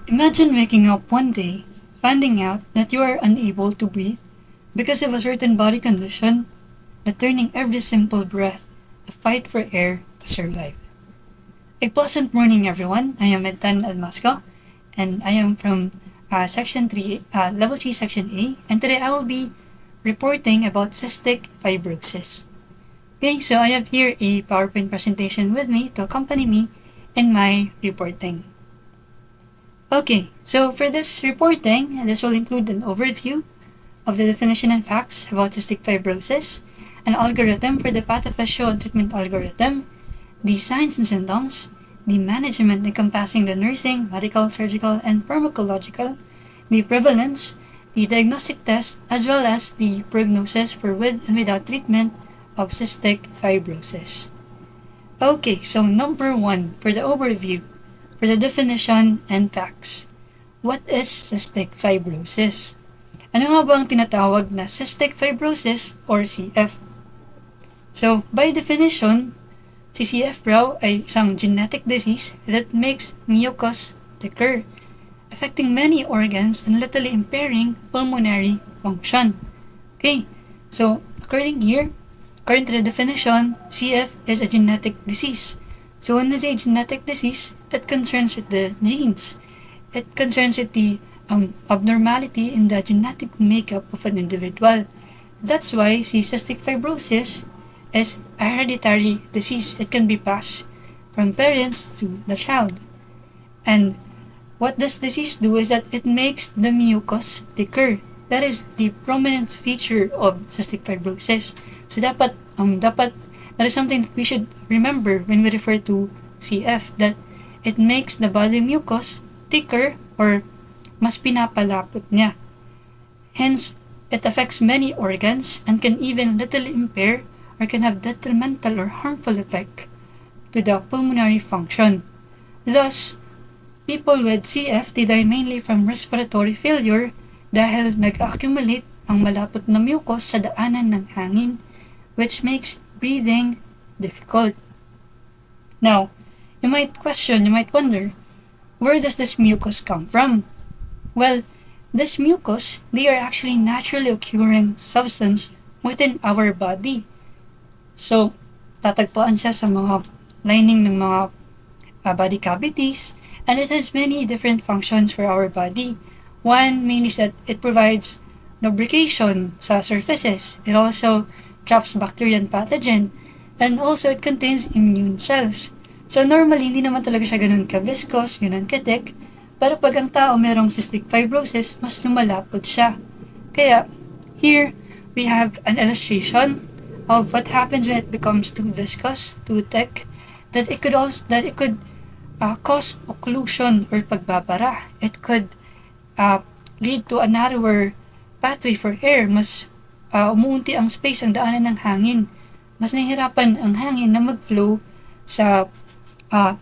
Imagine waking up one day, finding out that you are unable to breathe because of a certain body condition, that turning every simple breath a fight for air to survive. A pleasant morning, everyone. I am Edtan Almasco, and I am from Section 3, Level 3, Section A, and today I will be reporting about cystic fibrosis. Okay, so I have here a PowerPoint presentation with me to accompany me in my reporting. Okay, so for this reporting, this will include an overview of the definition and facts about cystic fibrosis, an algorithm for the pathophysiology and treatment algorithm, the signs and symptoms, the management encompassing the nursing, medical, surgical, and pharmacological, the prevalence, the diagnostic test, as well as the prognosis for with and without treatment of cystic fibrosis. Okay, so number 1 for the overview, for the definition and facts. What is cystic fibrosis? Ano nga ba ang tinatawag na cystic fibrosis or CF? So, by definition, si CF raw ay isang genetic disease that makes mucus thicker, affecting many organs and literally impairing pulmonary function. Okay, so according to the definition, CF is a genetic disease. So when we say genetic disease, it concerns with the genes. It concerns with the abnormality in the genetic makeup of an individual. That's why cystic fibrosis is a hereditary disease. It can be passed from parents to the child. And what this disease do is that it makes the mucus thicker. That is the prominent feature of cystic fibrosis. So dapat that is something that we should remember when we refer to CF, that it makes the body mucus thicker or mas pinapalapot niya. Hence, it affects many organs and can even literally impair or can have detrimental or harmful effect to the pulmonary function. Thus, people with CF, they die mainly from respiratory failure dahil nag-accumulate ang malapot na mucus sa daanan ng hangin, which makes breathing difficult. Now, you might wonder, where does this mucus come from? Well, this mucus, they are actually naturally occurring substance within our body. So, tatagpuan siya sa mga lining ng mga body cavities, and it has many different functions for our body. One mainly is that it provides lubrication sa surfaces. It also traps bacteria and pathogen, and also it contains immune cells. So normally, hindi naman talaga siya ganun ka-viscous, ganun ka-thick, pero pag ang tao merong cystic fibrosis, mas lumalapot siya. Kaya, here, we have an illustration of what happens when it becomes too viscous, too thick, that it could cause occlusion or pagbabara. It could lead to a narrower pathway for air, mas umuunti ang space, ang daanan ng hangin. Mas nahihirapan ang hangin na mag-flow sa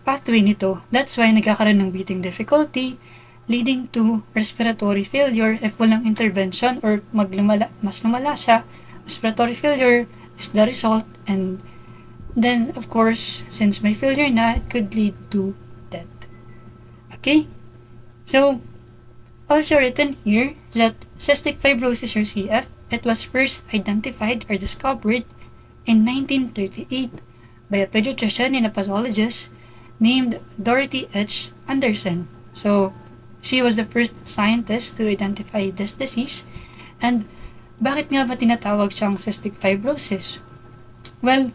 pathway nito. That's why nagkakaroon ng breathing difficulty, leading to respiratory failure if walang intervention or mas lumala siya. Respiratory failure is the result, and then, of course, since may failure na, it could lead to death. Okay? So, also written here that cystic fibrosis or CF, it was first identified or discovered in 1938 by a pediatrician and a pathologist named Dorothy H. Anderson. So, she was the first scientist to identify this disease. And bakit nga ba tinatawag siyang cystic fibrosis? Well,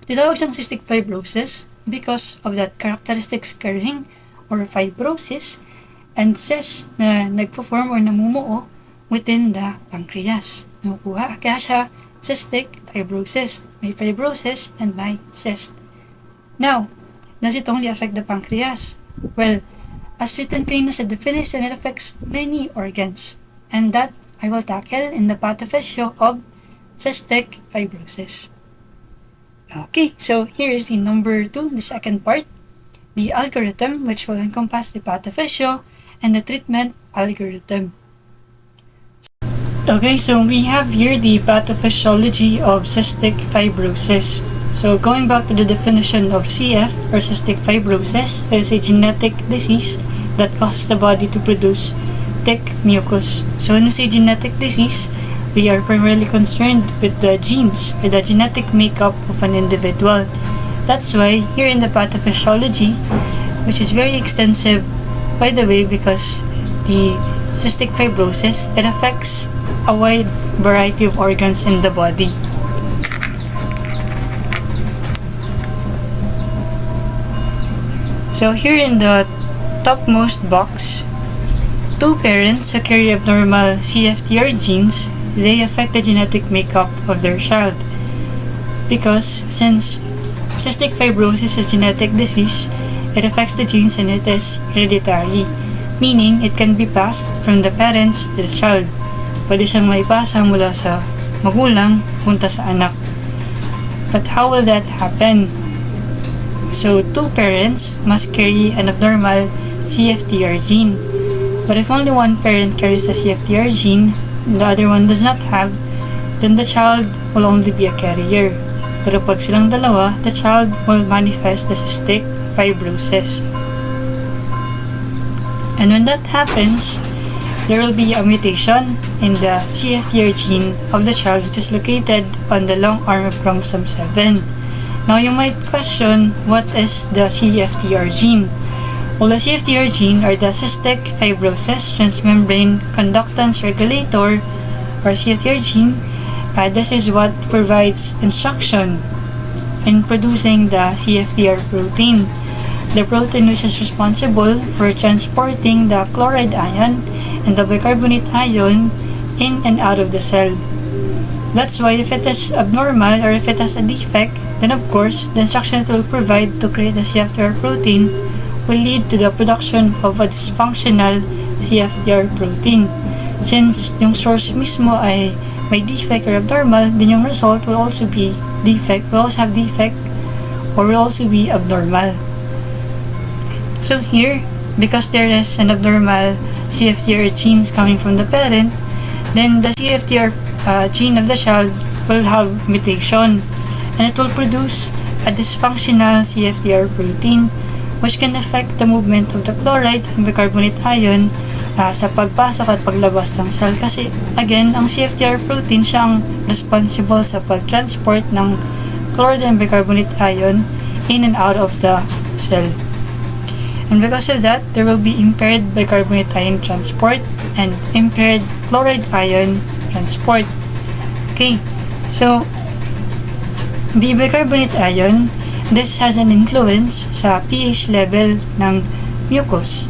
tinatawag siyang cystic fibrosis because of that characteristic scarring or fibrosis and cyst na nagpo-form or namumuo within the pancreas. Nakukuha, kaya siya cystic fibrosis. May fibrosis and may cyst. Now, does it only affect the pancreas? Well, as written kanina sa definition, it affects many organs, and that I will tackle in the pathophysiology of cystic fibrosis. Okay, so here is the number 2, the second part, the algorithm, which will encompass the pathophysiology and the treatment algorithm. Okay, so we have here the pathophysiology of cystic fibrosis. So going back to the definition of CF or cystic fibrosis, it is a genetic disease that causes the body to produce thick mucus. So when we say genetic disease, we are primarily concerned with the genes or the genetic makeup of an individual. That's why here in the pathophysiology, which is very extensive, by the way, because the cystic fibrosis, it affects a wide variety of organs in the body. So here in the topmost box, two parents who carry abnormal CFTR genes, they affect the genetic makeup of their child. Because since cystic fibrosis is a genetic disease, it affects the genes and it is hereditary, meaning it can be passed from the parents to the child. Pwede siyang maipasa mula sa magulang punta sa anak. But how will that happen? So two parents must carry an abnormal CFTR gene. But if only one parent carries the CFTR gene, the other one does not have, then the child will only be a carrier. Pero pag silang dalawa, the child will manifest the cystic fibrosis. And when that happens, there will be a mutation in the CFTR gene of the child, which is located on the long arm of chromosome 7. Now you might question, what is the CFTR gene? Well, the CFTR gene, or the cystic fibrosis transmembrane conductance regulator, or CFTR gene, this is what provides instruction in producing the CFTR protein. The protein which is responsible for transporting the chloride ion and the bicarbonate ion in and out of the cell. That's why if it is abnormal or if it has a defect, then of course, the instruction it will provide to create a CFTR protein will lead to the production of a dysfunctional CFTR protein. Since yung source mismo ay may defect or abnormal, then yung result will also be defect, will also have defect, or will also be abnormal. So here, because there is an abnormal CFTR genes coming from the parent, then the CFTR gene of the child will have mutation, and it will produce a dysfunctional CFTR protein which can affect the movement of the chloride and bicarbonate ion sa pagpasok at paglabas ng cell. Kasi again, ang CFTR protein siya ang responsible sa pag-transport ng chloride and bicarbonate ion in and out of the cell. And because of that, there will be impaired bicarbonate ion transport and impaired chloride ion transport. Okay, so the bicarbonate ion, this has an influence sa pH level ng mucus.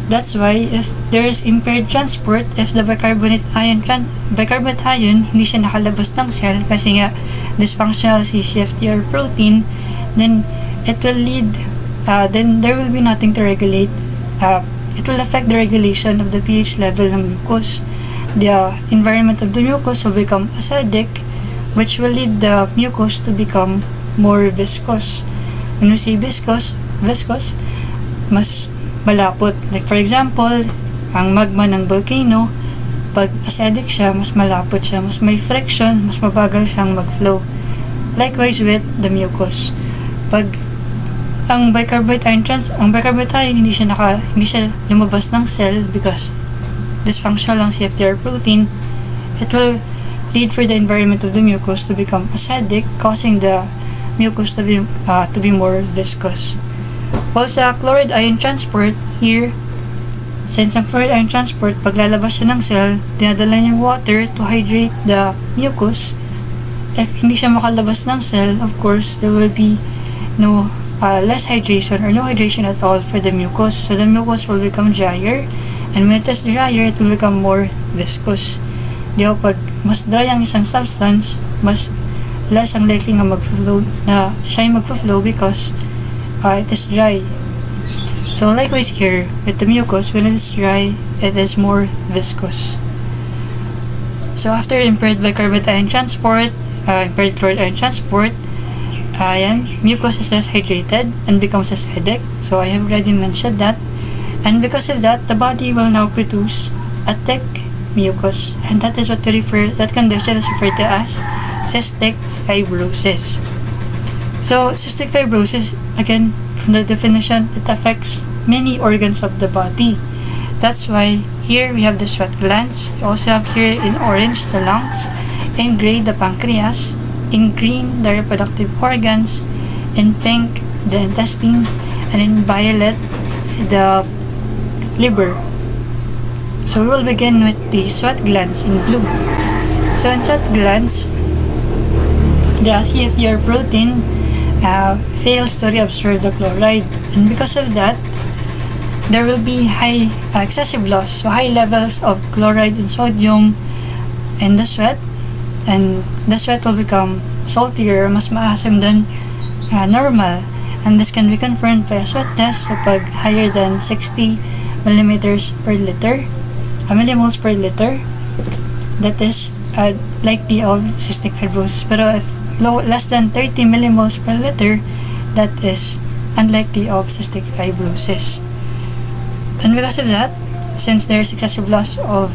That's why if there is impaired transport, if the bicarbonate ion hindi siya nakalabas ng cell kasi nga dysfunctional CFTR protein, then it will lead, then there will be nothing to regulate. It will affect the regulation of the pH level ng mucus. The environment of the mucus will become acidic, which will lead the mucus to become more viscous. When we say viscous, mas malapot. Like for example, ang magma ng volcano, pag acidic siya, mas malapot siya, mas may friction, mas mabagal siyang mag-flow. Likewise with the mucus. Pag ang bicarbonate ion hindi siya lumabas ng cell because dysfunctional ang CFTR protein, it will lead for the environment of the mucus to become acidic, causing the mucus to be more viscous. While sa chloride ion transport, here, since ang chloride ion transport, paglalabas siya ng cell, dinadala niya yung water to hydrate the mucus. If hindi siya makalabas ng cell, of course, there will be less hydration or no hydration at all for the mucus. So the mucus will become drier, and when it is drier, it will become more viscous. Pag mas dry ang isang substance, mas less ang likely nga siya yung mag-flow because it is dry. So likewise here, with the mucus, when it is dry, it is more viscous. So after impaired bicarbonate ion transport, impaired chloride ion transport, mucus is less hydrated and becomes acidic. So I have already mentioned that. And because of that, the body will now produce a thick mucus, and that condition is referred to as cystic fibrosis. So cystic fibrosis, again, from the definition, it affects many organs of the body. That's why here we have the sweat glands. We also have here in orange the lungs, in gray the pancreas, in green the reproductive organs, in pink the intestine, and in violet the liver. So we will begin with the sweat glands in blue. So in sweat glands, the CFTR protein fails to reabsorb the chloride, and because of that, there will be excessive loss, so high levels of chloride and sodium in the sweat, and the sweat will become saltier, mas maasim than normal, and this can be confirmed by a sweat test kapag higher than 60 millimeters per liter, millimoles per liter. That is likely of cystic fibrosis. Pero if less than 30 millimoles per liter, that is unlikely of cystic fibrosis. And because of that, since there is excessive loss of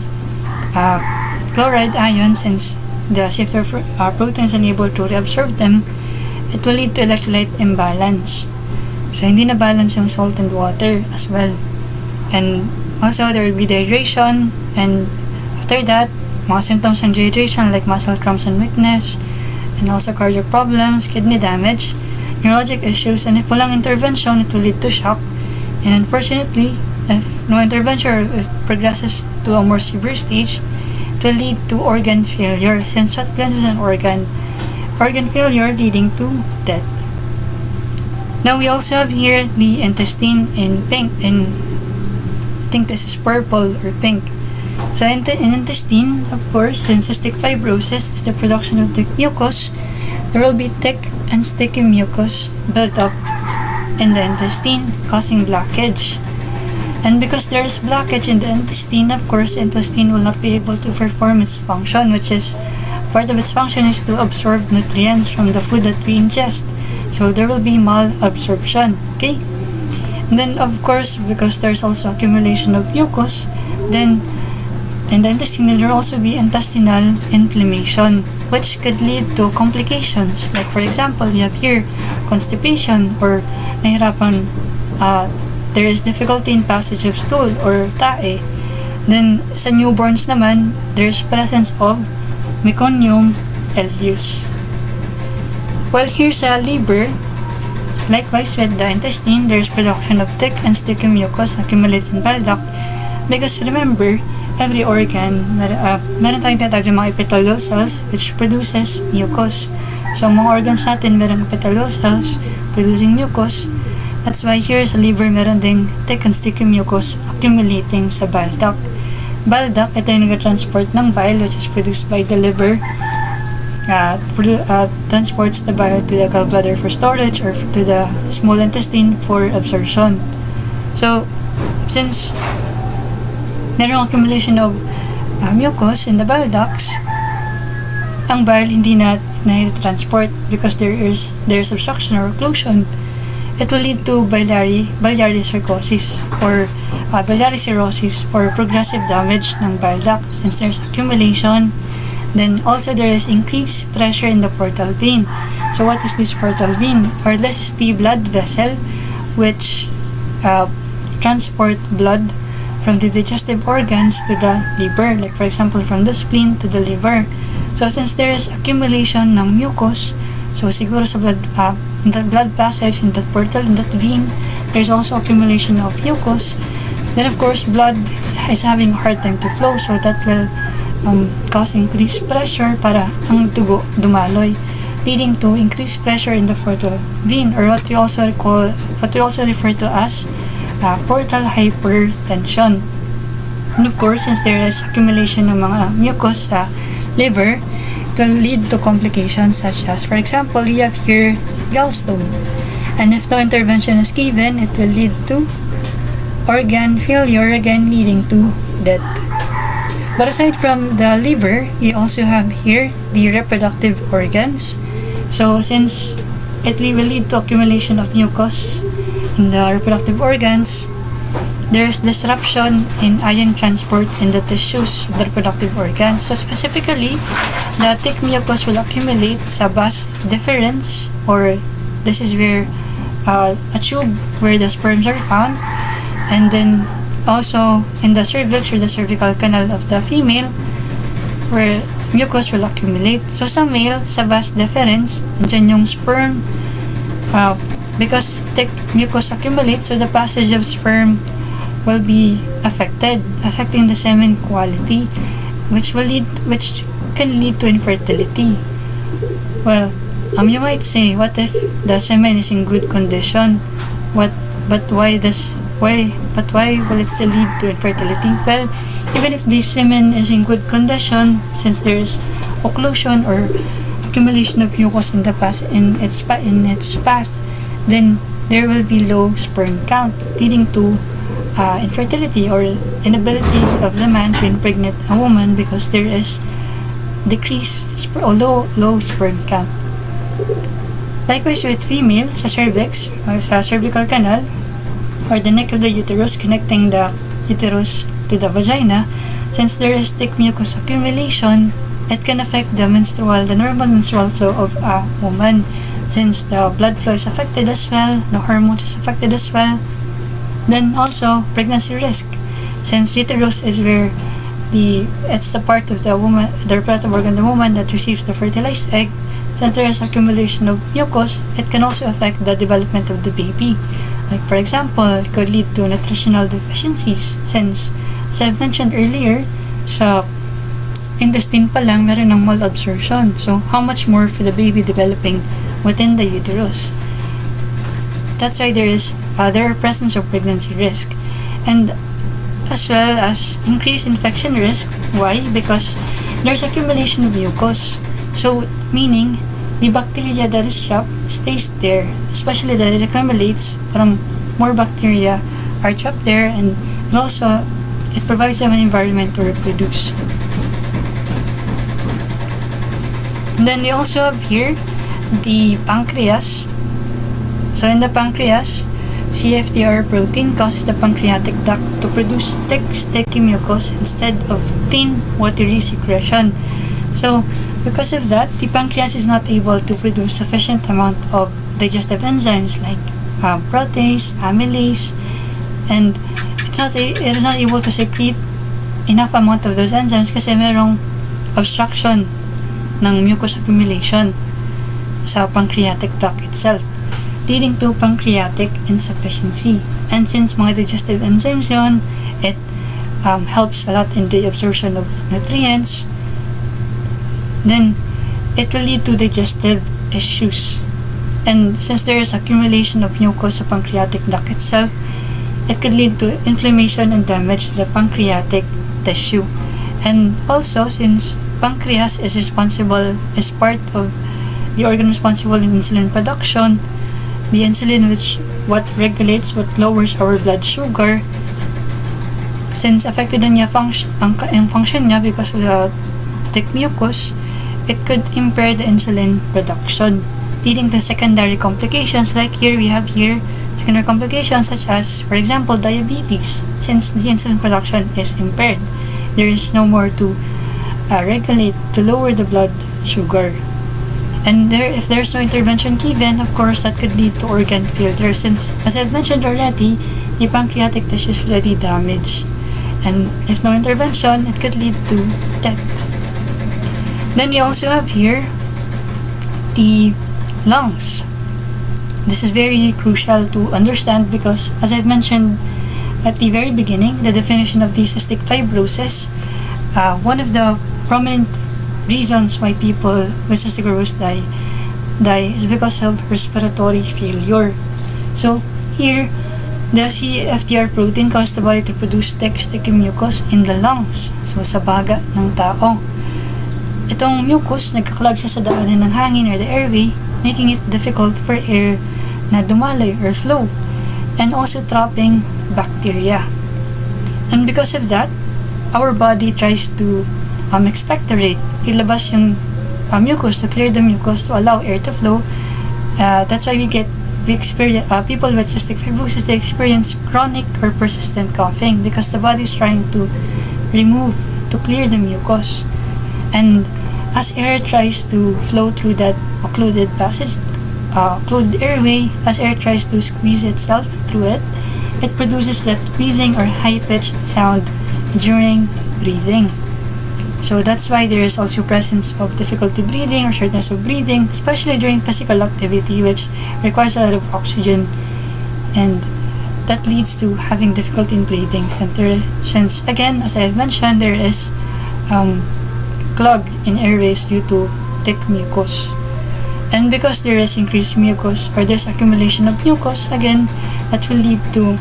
chloride ions, since the CFTR protein is unable to reabsorb them, it will lead to electrolyte imbalance. So hindi na balance yung salt and water as well. And also there will be dehydration, and after that, mga symptoms ng dehydration like muscle cramps and weakness, and also cardiac problems, kidney damage, neurologic issues, and if walang intervention, it will lead to shock. And unfortunately, if no intervention or if progresses to a more severe stage, it will lead to organ failure, since sweat glands is an organ failure leading to death. Now we also have here the intestine in pink, and I think this is purple or pink. So in intestine, of course, since cystic fibrosis is the production of thick mucus, there will be thick and sticky mucus built up in the intestine, causing blockage. And because there is blockage in the intestine, of course, intestine will not be able to perform its function, which is part of its function is to absorb nutrients from the food that we ingest. So there will be malabsorption. Okay? And then, of course, because there's also accumulation of mucus, then in the intestine, there will also be intestinal inflammation, which could lead to complications. Like, for example, you have here constipation, or nahirapan, there is difficulty in passage of stool or tae. Then, sa newborns naman, there's presence of meconium ileus. While here sa liver, likewise with the intestine, there's production of thick and sticky mucus accumulates in bile duct. Because remember, every organ, meron tayong tinatawag ng mga epithelial cells which produces mucus. So, mga organs natin, meron epithelial cells producing mucus. That's why here sa liver, meron ding thick and sticky mucus accumulating sa bile duct. Bile duct, ito yung nag-transport ng bile which is produced by the liver. Transports the bile to the gallbladder for storage or to the small intestine for absorption. So, since merong accumulation of mucus in the bile ducts, ang bile hindi na transport because there is obstruction or occlusion. It will lead to biliary cirrhosis or biliary cirrhosis or progressive damage ng bile duct. Since there's accumulation, then also there is increased pressure in the portal vein. So what is this portal vein? Or this is the blood vessel which transport blood from the digestive organs to the liver, like for example from the spleen to the liver. So since there is accumulation ng mucus, so siguro sa in that blood passage, in that portal, in that vein, there's also accumulation of mucus. Then of course blood is having a hard time to flow, so that will cause increased pressure para ang dugo dumaloy, leading to increased pressure in the portal vein, or what we also refer to as portal hypertension. And of course, since there is accumulation ng mga mucus sa liver, it will lead to complications such as, for example, you have here gallstone, and if no intervention is given, it will lead to organ failure, again leading to death. But aside from the liver, you also have here the reproductive organs. So since it will lead to accumulation of mucus in the reproductive organs, there's disruption in ion transport in the tissues of the reproductive organs. So specifically, the thick mucus will accumulate sa vas deferens, or this is where a tube where the sperms are found. And then also in the cervix or the cervical canal of the female, where mucus will accumulate. So sa male, sa vas deferens, dyan yung sperm, because thick mucus accumulates, so the passage of sperm will be affected, affecting the semen quality, which can lead to infertility. Well, you might say, what if the semen is in good condition? Why will it still lead to infertility? Well, even if the semen is in good condition, since there is occlusion or accumulation of mucus in its past, then there will be low sperm count, leading to infertility or inability of the man to impregnate a woman because there is low sperm count. Likewise with female, sa cervix or sa cervical canal or the neck of the uterus connecting the uterus to the vagina, since there is thick mucus accumulation, it can affect the normal menstrual flow of a woman, since the blood flow is affected as well, the hormones is affected as well. Then also pregnancy risk, since uterus is where it's the part of the woman, the reproductive organ of the woman that receives the fertilized egg. Since there is accumulation of mucus, it can also affect the development of the baby. Like for example, it could lead to nutritional deficiencies, since as I've mentioned earlier, sa intestine pa lang meron ng malabsorption. So how much more for the baby developing within the uterus? That's why there are presence of pregnancy risk, and as well as increased infection risk. Why? Because there's accumulation of mucus. So meaning the bacteria that is trapped stays there, especially that it accumulates. Parang more bacteria are trapped there, and also it provides them an environment to reproduce. And then we also have here the pancreas. So in the pancreas, CFTR protein causes the pancreatic duct to produce thick, sticky mucus instead of thin, watery secretion. So because of that, the pancreas is not able to produce sufficient amount of digestive enzymes like protease, amylase, and it is not able to secrete enough amount of those enzymes kasi merong obstruction ng mucus accumulation sa pancreatic duct itself, leading to pancreatic insufficiency. And since mga digestive enzymes yun, it helps a lot in the absorption of nutrients, then it will lead to digestive issues. And since there is accumulation of mucus sa pancreatic duct itself, it could lead to inflammation and damage to the pancreatic tissue. And also, since pancreas is part of the organ responsible in insulin production, the insulin what lowers our blood sugar, since affected na niya ang function niya because of the thick mucus, it could impair the insulin production, leading to secondary complications. Like we have secondary complications such as, for example, diabetes. Since the insulin production is impaired, there is no more to regulate to lower the blood sugar. And if there's no intervention given, of course, that could lead to organ failure, since, as I've mentioned already, the pancreatic tissue is already damaged. And if no intervention, it could lead to death. Then we also have here the lungs. This is very crucial to understand because, as I've mentioned at the very beginning, the definition of the cystic fibrosis, one of the prominent reasons why people with cystic fibrosis die is because of respiratory failure. So here, the CFTR protein causes the body to produce thick, sticky mucus in the lungs. So sa baga ng tao. Itong mucus, nagkaklag siya sa daanan ng hangin or the airway, making it difficult for air na dumaloy or flow, and also trapping bacteria. And because of that, our body tries to expectorate, ilabas yung mucus, to clear the mucus, to allow air to flow. That's why people with cystic fibrosis, they experience chronic or persistent coughing because the body is trying to clear the mucus. And as air tries to flow through that occluded airway, as air tries to squeeze itself through it, it produces that wheezing or high-pitched sound during breathing. So that's why there is also presence of difficulty breathing or shortness of breathing, especially during physical activity, which requires a lot of oxygen, and that leads to having difficulty in breathing. Since again, as I have mentioned, there is clog in airways due to thick mucus. And because there is increased mucus or there's accumulation of mucus, again, that will lead to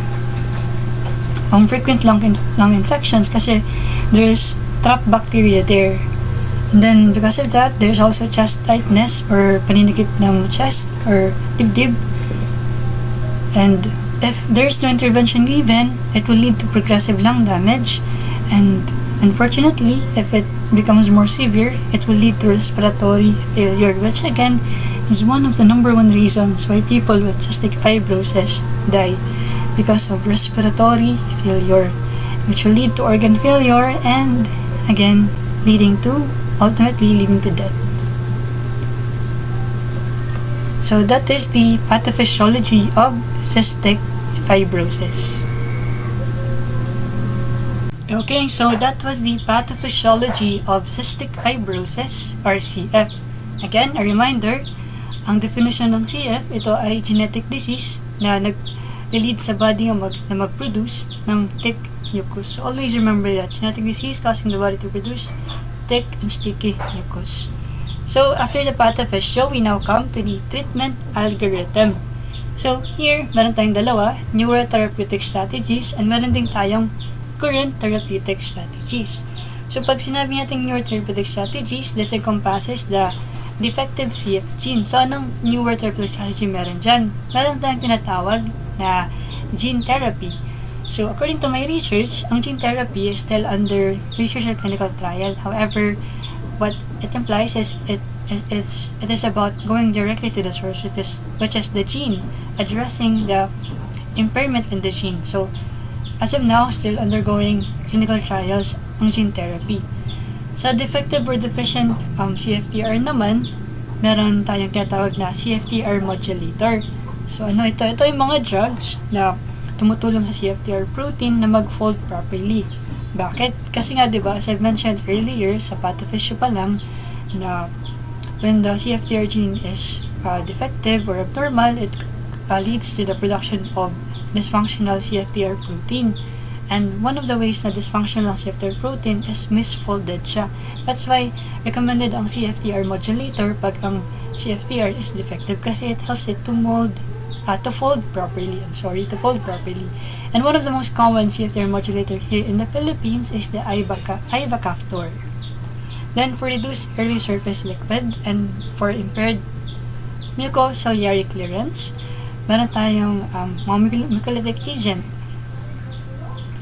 frequent lung infections kasi there is trapped bacteria there. And then because of that, there's also chest tightness or paninikip ng chest or dibdib. And if there's no intervention given, it will lead to progressive lung damage, and unfortunately, if it becomes more severe, it will lead to respiratory failure, which again is one of the number one reasons why people with cystic fibrosis die, because of respiratory failure, which will lead to organ failure and again ultimately leading to death. So that is the pathophysiology of cystic fibrosis. Okay, so that was the pathophysiology of cystic fibrosis or CF. Again, a reminder, ang definition ng CF, ito ay genetic disease na nag-lead sa body na mag-produce ng thick mucus. So always remember that, genetic disease causing the body to produce thick and sticky mucus. So after the pathophysio, we now come to the treatment algorithm. So here, meron tayong dalawa, neurotherapeutic strategies, and meron din tayong current therapeutic strategies. So pag sinabi natin neurotherapeutic strategies, this encompasses the defective CF gene. So anong neurotherapeutic strategy meron dyan? Meron tayong tinatawag na gene therapy. So according to my research, ang gene therapy is still under research or clinical trial. However, what it implies is it is about going directly to the source, which is the gene, addressing the impairment in the gene. So as of now, still undergoing clinical trials ang gene therapy. Sa defective or deficient CFTR naman, meron tayong tinatawag na CFTR modulator. So ano ito? Ito yung mga drugs na tumutulong sa CFTR protein na mag-fold properly. Bakit? Kasi nga, diba, as I've mentioned earlier, sa pathophysio pa lang, na when the CFTR gene is defective or abnormal, it leads to the production of dysfunctional CFTR protein. And one of the ways na dysfunctional CFTR protein is misfolded siya. That's why recommended ang CFTR modulator pag ang CFTR is defective kasi it helps it to fold properly. To fold properly. And one of the most common CFTR modulator here in the Philippines is the ivacaftor. Then for reduced early surface liquid and for impaired mucociliary clearance, meron tayong mga mucolytic agent.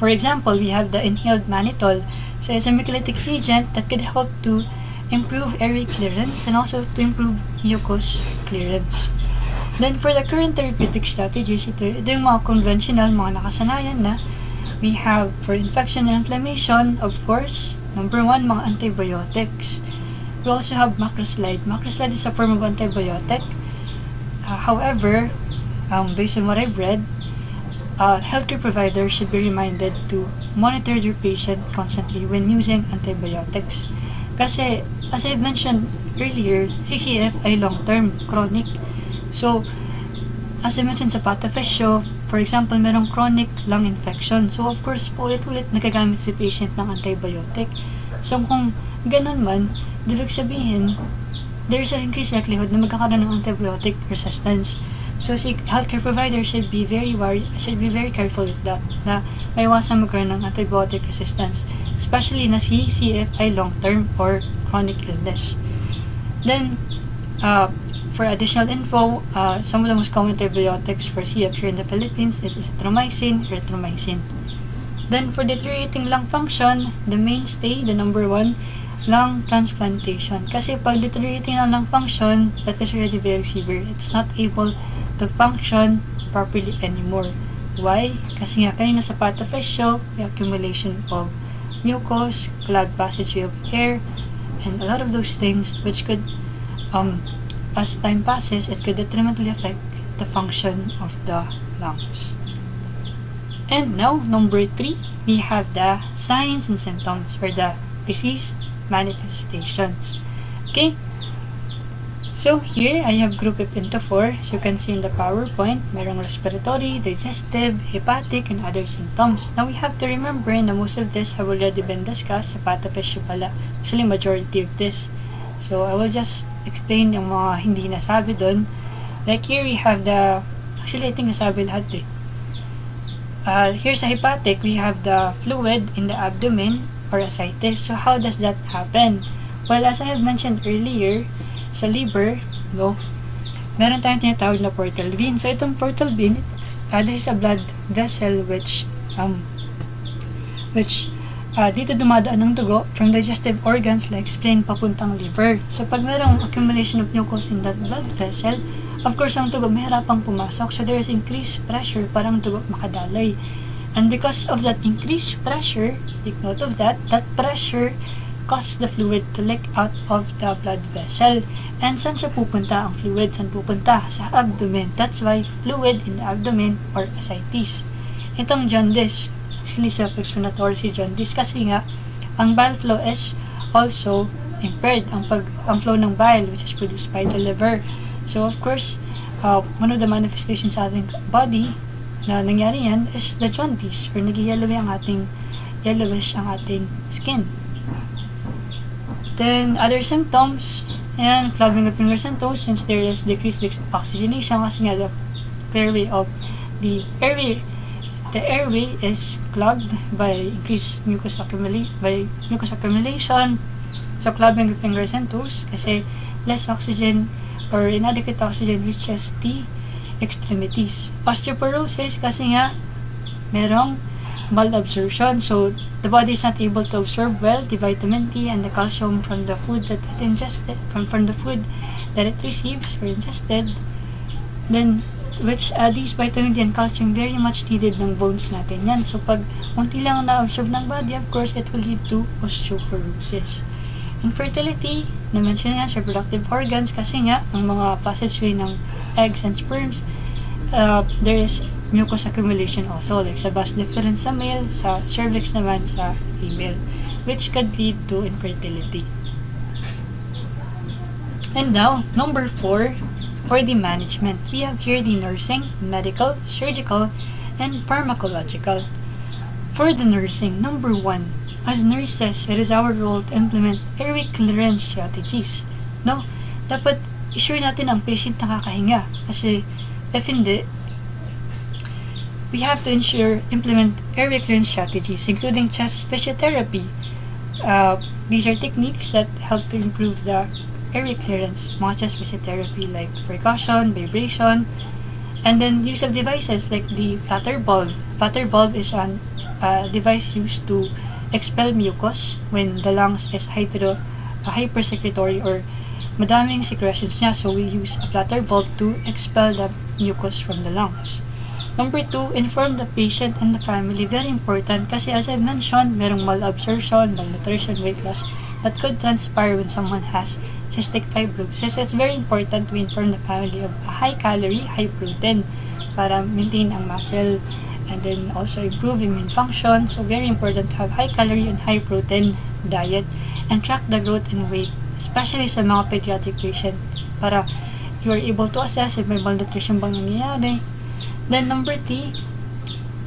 For example, we have the inhaled mannitol. So it's a mucolytic agent that could help to improve airway clearance and also to improve mucus clearance. Then for the current therapeutic strategies, ito yung mga conventional, mga nakasanayan na we have for infection and inflammation, of course, number one, mga antibiotics. We also have macrolide. Macrolide is a form of antibiotic. However, based on what I've read, healthcare providers should be reminded to monitor their patient constantly when using antibiotics. Kasi, as I've mentioned earlier, CCF ay long-term, chronic. So, as I mentioned sa pathophysio, for example, merong chronic lung infection. So, of course, ulit-ulit nagagamit si patient ng antibiotic. So, kung ganun man, ibig sabihin, there's an increased likelihood na magkakaroon ng antibiotic resistance. So, si healthcare provider should be very careful with that, na maiwasan magkaroon ng antibiotic resistance, especially na si CF ay long-term or chronic illness. Then, for additional info, some of the most common antibiotics for CF here in the Philippines is azithromycin, erythromycin. Then, for deteriorating lung function, the mainstay, the number one, lung transplantation. Kasi pag deteriorating ng lung function, that is already very severe. It's not able to function properly anymore. Why? Kasi nga kanina sa pathophysio, may accumulation of mucus, clogged passageway of air, and a lot of those things which could, as time passes, it could detrimentally affect the function of the lungs. And now, number 3, we have the signs and symptoms or the disease manifestations. Okay? So here, I have grouped it into 4. As you can see in the PowerPoint, merong respiratory, digestive, hepatic, and other symptoms. Now, we have to remember na most of this have already been discussed sa pathophysio pala. Actually, majority of this. So, I will just explain yung mga hindi nasabi dun. Like here, we have the... Actually, I think nasabi lahat eh. Here's a hepatic. We have the fluid in the abdomen or ascites. So, how does that happen? Well, as I have mentioned earlier, sa liver, no, meron tayong tinatawag na portal vein. So, itong portal vein, this is a blood vessel which dito dumadaan ng dugo from digestive organs like spleen papuntang liver. So, pag merong accumulation of mucus in that blood vessel, of course, ang dugo mahirapang pumasok. So, there is increased pressure para ang dugo makadaloy. And because of that increased pressure, take note of that pressure causes the fluid to leak out of the blood vessel. And saan siya pupunta ang fluid? Saan pupunta? Sa abdomen. That's why fluid in the abdomen or ascites. Itong jaundice, actually self-explanatory si jaundice kasi nga, ang bile flow is also impaired. Ang flow ng bile which is produced by the liver. So of course, one of the manifestations sa ating body na nangyari yan is the jaundice or yellowish ang ating skin. Then, other symptoms, and clogging of fingers and toes since there is decreased oxygenation kasi nga the airway is clogged by increased mucus accumulation. So, clogging of fingers and toes kasi less oxygen or inadequate oxygen reaches the extremities. Osteoporosis kasi nga merong malabsorption. So, the body is not able to absorb well the vitamin D and the calcium from the food that it ingested, from the food that it receives or ingested. Then, which these vitamin D and calcium very much needed ng bones natin yan. So, pag unti lang na-absorb ng body, of course, it will lead to osteoporosis. Infertility, na-mention yan sa reproductive organs kasi nga, ang mga passageway ng eggs and sperms, there is mucus accumulation also, like sa vas deferens sa male, sa cervix naman sa female, which could lead to infertility. And now, number 4, for the management, we have here the nursing, medical, surgical, and pharmacological. For the nursing, number 1, as nurses, it is our role to implement airway clearance strategies. No? Dapat i-sure natin ang patient nakakahinga kasi if hindi, we have to implement airway clearance strategies, including chest physiotherapy. These are techniques that help to improve the airway clearance, mga chest physiotherapy like percussion, vibration, and then use of devices like the platter valve. Platter valve is a device used to expel mucus when the lungs is hypersecretory or madaming secretions niya. So we use a platter valve to expel the mucus from the lungs. Number 2, inform the patient and the family. Very important kasi as I've mentioned, merong malabsorption, malnutrition, weight loss that could transpire when someone has cystic fibrosis. It's very important we inform the family of a high calorie, high protein para maintain ang muscle and then also improve immune function. So very important to have high calorie and high protein diet and track the growth and weight, especially sa mga pediatric patient para you are able to assess if may malnutrition bang nangyayari. Then number 3,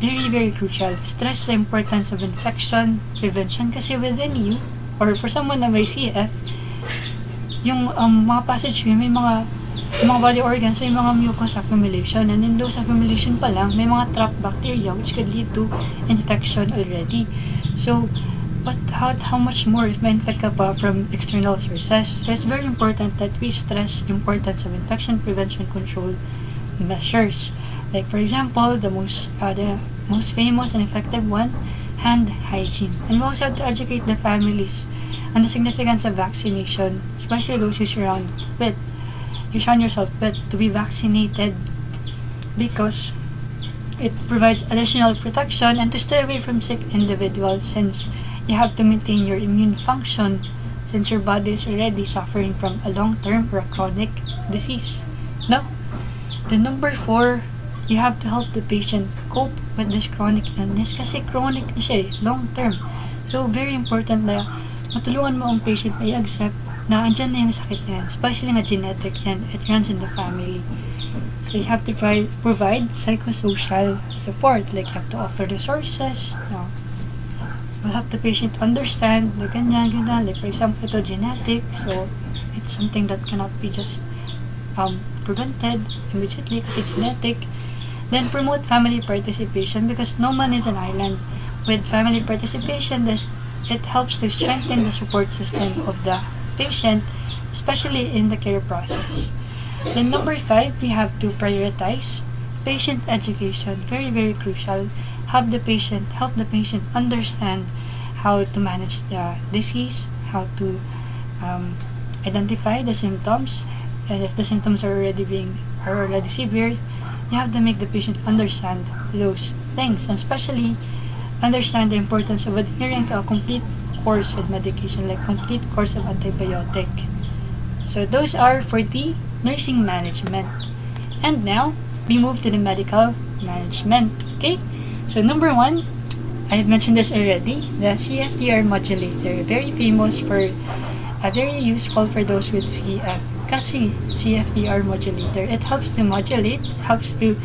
very very crucial, stress the importance of infection prevention kasi within you or for someone na may CF, yung mga passage may mga body organs, may mga mucus accumulation, and in those accumulation pa lang, may mga trapped bacteria which could lead to infection already. So, but how much more if may infect ka pa from external sources? So, it's very important that we stress importance of infection prevention control measures. Like for example, the most famous and effective one, hand hygiene. And we also have to educate the families on the significance of vaccination, especially those you surround yourself with, to be vaccinated because it provides additional protection and to stay away from sick individuals since you have to maintain your immune function since your body is already suffering from a long-term or a chronic disease. No? The number 4, you have to help the patient cope with this chronic illness kasi chronic na siya long term. So, very important na matulungan mo ang patient na i-accept na andyan na yung sakit niya, especially na genetic and it runs in the family. So, you have to provide psychosocial support. Like, you have to offer resources. We'll have the patient understand na ganyan. Like, for example, ito genetic. So, it's something that cannot be just prevented immediately kasi genetic. Then, promote family participation because no man is an island. With family participation, it helps to strengthen the support system of the patient, especially in the care process. Then number 5, we have to prioritize patient education. Very, very crucial. Help the patient understand how to manage the disease, how to identify the symptoms, and if the symptoms are already severe, you have to make the patient understand those things, and especially understand the importance of adhering to a complete course of medication, like complete course of antibiotic. So those are for the nursing management. And now, we move to the medical management. Okay? So number 1, I have mentioned this already, the CFTR modulator. Very famous very useful for those with CF. Kasi CFTR modulator, it helps to modulate, help the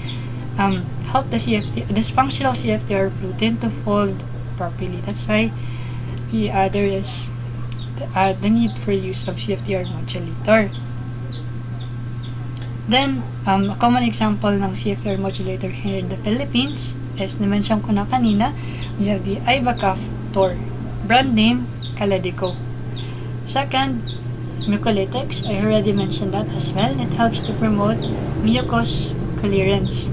dysfunctional CFTR protein to fold properly. That's why there is the need for use of CFTR modulator. Then, a common example ng CFTR modulator here in the Philippines is, na-mention ko na kanina, we have the Ivacaf Tor, brand name Caladico. Second, mucolytics, I already mentioned that as well. It helps to promote mucus clearance.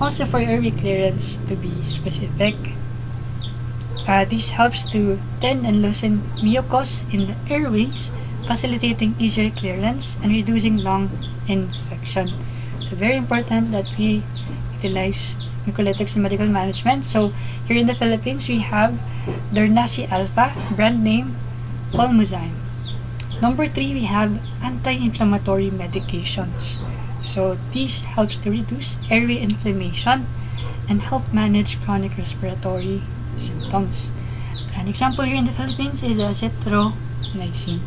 Also for airway clearance, to be specific. This helps to thin and loosen mucus in the airways, facilitating easier clearance and reducing lung infection. So very important that we utilize mucolytics in medical management. So here in the Philippines, we have Dornasi Alpha, brand name Almasco. Number 3, we have anti-inflammatory medications. So this helps to reduce airway inflammation and help manage chronic respiratory symptoms. An example here in the Philippines is azithromycin.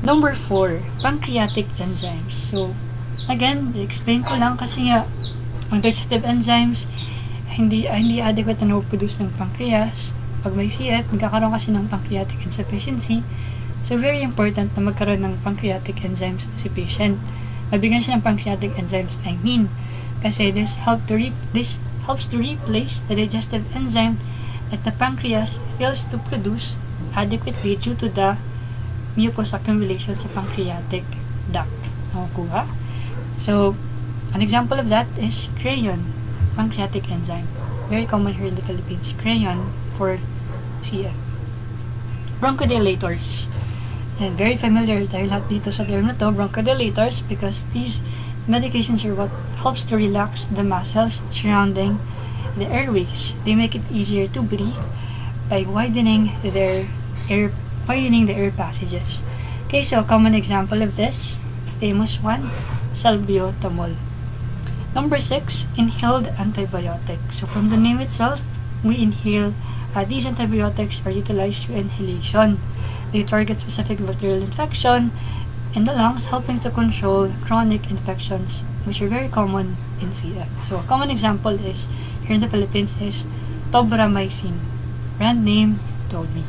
Number 4, pancreatic enzymes. So again, explain ko lang kasi nga ang digestive enzymes hindi adequate na produce ng pancreas. Pag may CF, magkakaroon kasi ng pancreatic insufficiency. So, very important na magkaroon ng pancreatic enzymes si patient. Mabigyan siya ng pancreatic enzymes, kasi this helps to replace the digestive enzyme that the pancreas fails to produce adequately due to the mucus accumulation sa pancreatic duct. Nakukuha? So, an example of that is crayon, pancreatic enzyme. Very common here in the Philippines, crayon for CF. Bronchodilators. And very familiar tayo lahat dito sa term na to, bronchodilators, because these medications are what helps to relax the muscles surrounding the airways. They make it easier to breathe by widening the air passages. Okay, so a common example of this, a famous one, salbutamol. Number 6, inhaled antibiotic. So from the name itself, we inhale. These antibiotics are utilized through inhalation. They target specific bacterial infection in the lungs, helping to control chronic infections, which are very common in CF. So a common example is here in the Philippines is tobramycin, brand name Toby.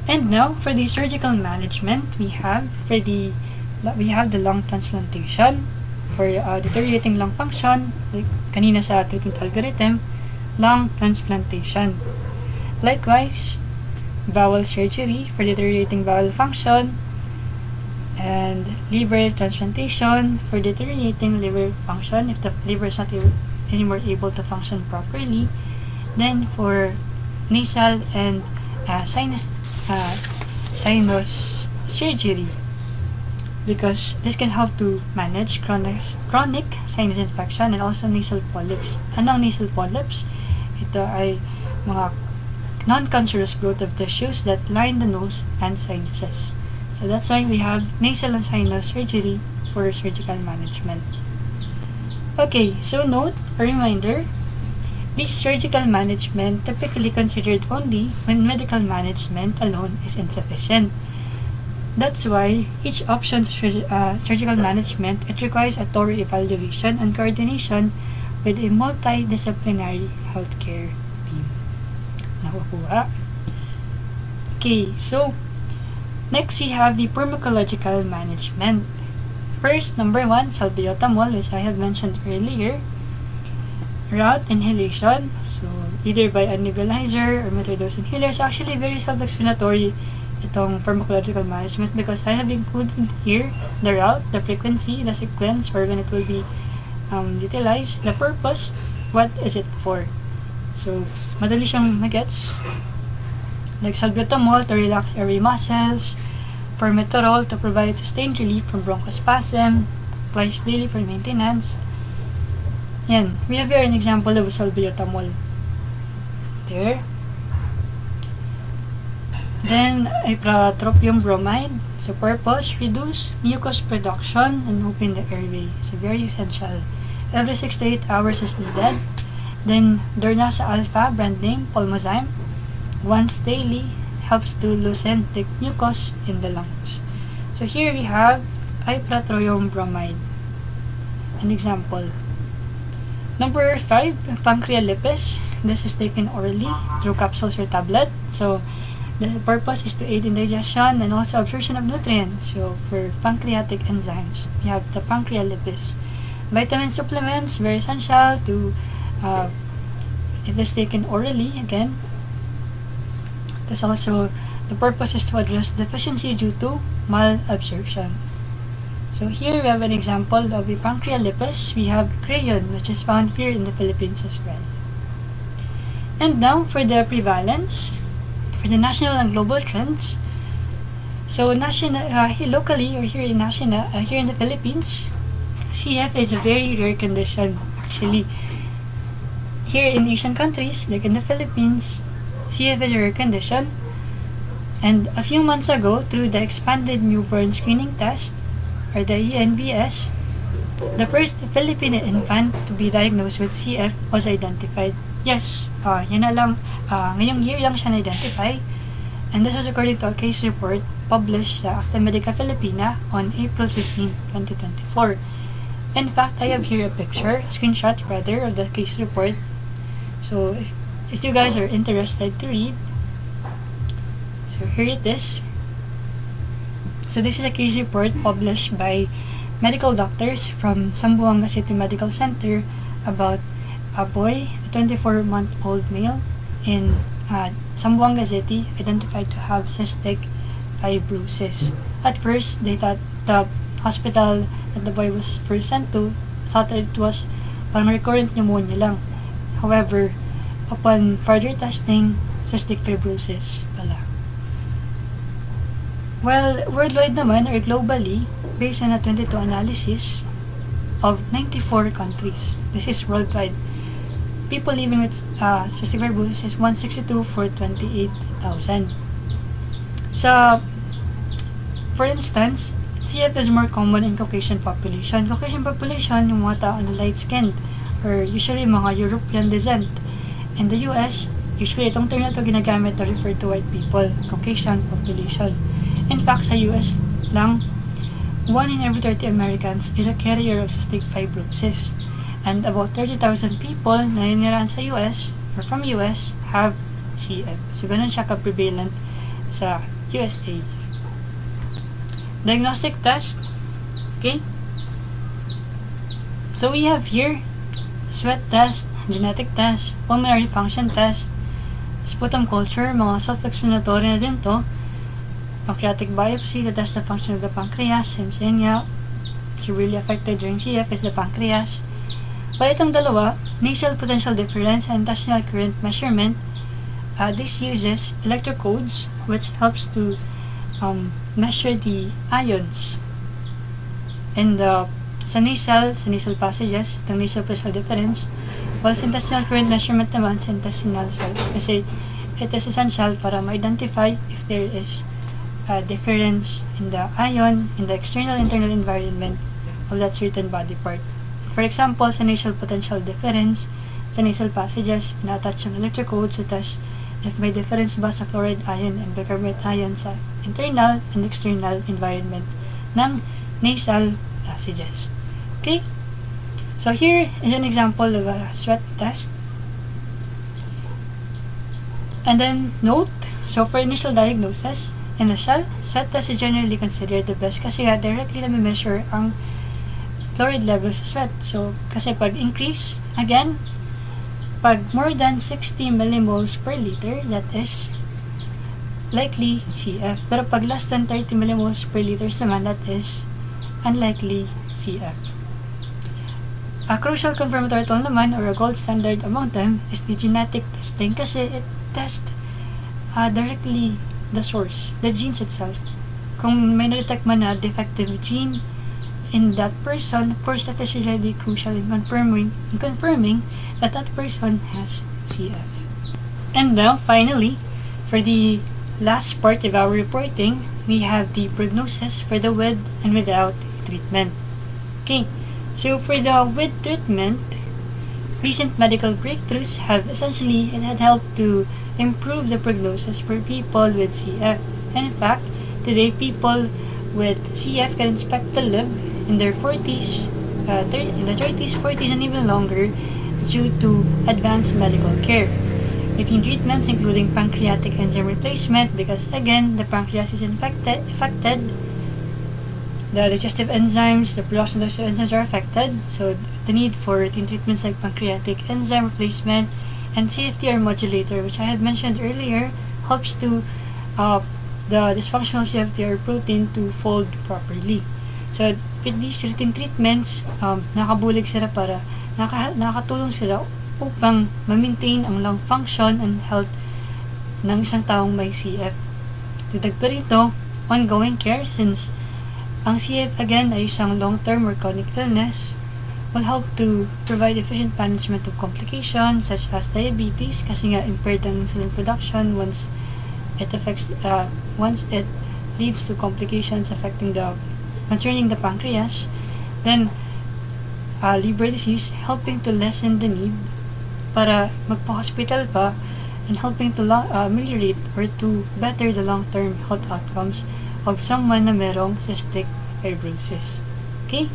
And now for the surgical management, we have the lung transplantation for deteriorating lung function, like kanina sa treatment algorithm, lung transplantation. Likewise, bowel surgery for deteriorating bowel function, and liver transplantation for deteriorating liver function if the liver is not anymore able to function properly. Then for nasal and sinus surgery, because this can help to manage chronic sinus infection and also nasal polyps. Anong nasal polyps? Ito ay mga non-cancerous growth of tissues that line the nose and sinuses. So that's why we have nasal and sinus surgery for surgical management. Okay, so note, a reminder, this surgical management typically considered only when medical management alone is insufficient. That's why each option's surgical management, it requires a thorough evaluation and coordination with a multidisciplinary healthcare team. Nakukuha? Okay, so next we have the pharmacological management. First, number 1, salbutamol, which I have mentioned earlier. Route inhalation, so either by a nebulizer or multi-dose inhalers. Actually, very self-explanatory itong pharmacological management because I have included here the route, the frequency, the sequence, or when it will be utilized, the purpose, what is it for. So, madali siyang magets. Like salbutamol to relax airway muscles, formoterol to provide sustained relief from bronchospasm, twice daily for maintenance. Yan. We have here an example of salbutamol. There. Then, ipratropium bromide. So, purpose, reduce mucus production and open the airway. So, very essential. Every 6 to 8 hours is needed. Then, Dornasa alpha, brand name, Pulmozyme. Once daily, helps to loosen thick mucus in the lungs. So, here we have ipratropium bromide. An example. Number 5, pancrealipis. This is taken orally through capsules or tablet. So, the purpose is to aid in digestion and also absorption of nutrients. So, for pancreatic enzymes, we have the pancrealipis. Vitamin supplements, very essential to, it is taken orally again. This also, the purpose is to address deficiency due to malabsorption. So here we have an example of a pancrealipis. We have crayon, which is found here in the Philippines as well. And now for the prevalence, for the national and global trends. So locally or here in the Philippines, CF is a very rare condition. Actually, here in Asian countries, like in the Philippines, CF is a rare condition. And a few months ago, through the expanded newborn screening test, or the ENBS, the first Filipino infant to be diagnosed with CF was identified. Yes, yan na lang, ngayong year lang siya na-identify. And this is according to a case report published sa Acta Medica Filipina on April 15, 2024. In fact, I have here a picture, a screenshot rather, of the case report. So, if you guys are interested to read, so here it is. So this is a case report published by medical doctors from Zamboanga City Medical Center about a boy, a 24-month-old male in Zamboanga City, identified to have cystic fibrosis. At first, they thought the hospital that the boy was first sent to thought that it was parang recurrent pneumonia lang. However, upon further testing, cystic fibrosis pala. Well, worldwide naman or globally, based on a 22 analysis of 94 countries. This is worldwide. People living with cystic fibrosis is 162 for 28,000. So, for instance, CF is more common in Caucasian population. Caucasian population, yung mga tao na light-skinned or usually mga European descent. In the US, usually itong term na ito ginagamit to refer to white people, Caucasian population. In fact, sa US lang, 1 in every 30 Americans is a carrier of cystic fibrosis. And about 30,000 people na niniraan sa US or from US have CF. So, ganun siya ka-prevalent sa USA. Diagnostic test. Okay? So, we have here sweat test, genetic test, pulmonary function test, sputum culture, mga self-explanatory na din to. Pancreatic biopsy to test the function of the pancreas, since yun nga, severely affected during CF is the pancreas. But itong dalawa, nasal potential difference and intestinal current measurement, this uses electrocodes, which helps to measure the ions. And sa nasal passages, itong nasal potential difference, while sa intestinal current measurement naman sa intestinal cells, kasi it is essential para ma-identify if there is difference in the ion in the external internal environment of that certain body part. for example, sa nasal potential difference, sa nasal passages, ina-attach ang electrocode sa test if may difference ba sa chloride ion and bicarbonate ion sa internal and external environment ng nasal passages. Okay? So here is an example of a sweat test. And then note, so for initial diagnosis, initial, sweat test is generally considered the best kasi directly na measure ang chloride level sa sweat. So, kasi pag increase, again, pag more than 60 millimoles per liter, that is likely CF. Pero pag less than 30 millimoles per liter naman, that is unlikely CF. A crucial confirmatory tool naman, or a gold standard among them, is the genetic testing kasi it tests directly the source, the genes itself. Kung may na-detect man na defective gene in that person, of course, that is really crucial in confirming that that person has CF. And now, finally, for the last part of our reporting, we have the prognosis for the with and without treatment. Okay, so for the with treatment, recent medical breakthroughs have essentially helped to improve the prognosis for people with CF. And in fact, today people with CF can expect to live in their 40s, in the 30s, 40s, and even longer due to advanced medical care. Routine treatments including pancreatic enzyme replacement because again, the pancreas is affected. The digestive enzymes, the production of digestive enzymes are affected, so the need for routine treatments like pancreatic enzyme replacement and CFTR modulator, which I had mentioned earlier, helps to the dysfunctional CFTR protein to fold properly. So with these routine treatments, nakabulig sila para nakatulong sila upang ma-maintain ang lung function and health ng isang taong may CF. Dagdag pa rito, ongoing care since ang CF again ay isang long-term or chronic illness will help to provide efficient management of complications such as diabetes kasi nga impaired ang insulin production once it leads to complications concerning the pancreas, then liver disease, helping to lessen the need para magpa-hospital pa and helping to ameliorate or to better the long-term health outcomes of someone na merong cystic fibrosis. Okay?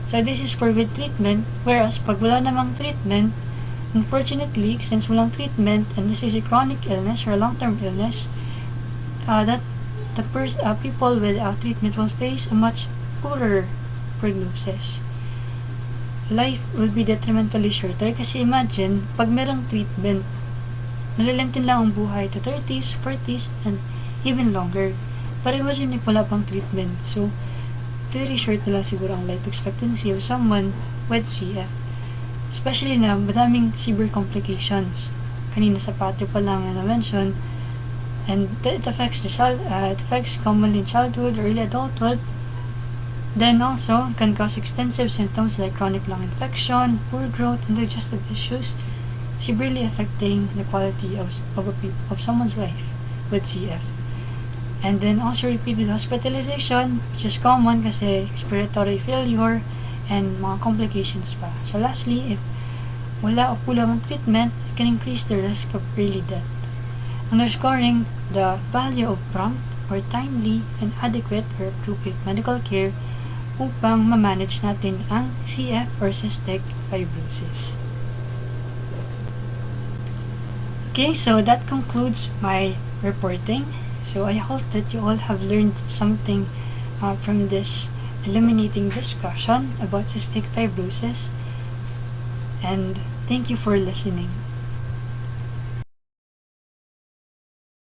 So this is for with treatment, whereas pag wala namang treatment, unfortunately, since walang treatment and this is a chronic illness or a long-term illness, that the people without treatment will face a much poorer prognosis. Life will be detrimentally shorter kasi imagine, pag merong treatment, nalilentin lang ang buhay to 30s, 40s, and even longer. Pero imagine if wala pang treatment. So, very short na lang siguro ang life expectancy of someone with CF. Especially na madaming severe complications. Kanina sa patio pa lang na mention. And it affects commonly in childhood, early adulthood. Then also, can cause extensive symptoms like chronic lung infection, poor growth, and digestive issues, severely affecting the quality of someone's life with CF. And then also repeated hospitalization, which is common kasi respiratory failure and mga complications pa. So lastly, if wala o kulang ang treatment, it can increase the risk of early death. Underscoring the value of prompt or timely and adequate or appropriate medical care upang ma-manage natin ang CF or cystic fibrosis. Okay, so that concludes my reporting. So I hope that you all have learned something from this illuminating discussion about cystic fibrosis, and thank you for listening.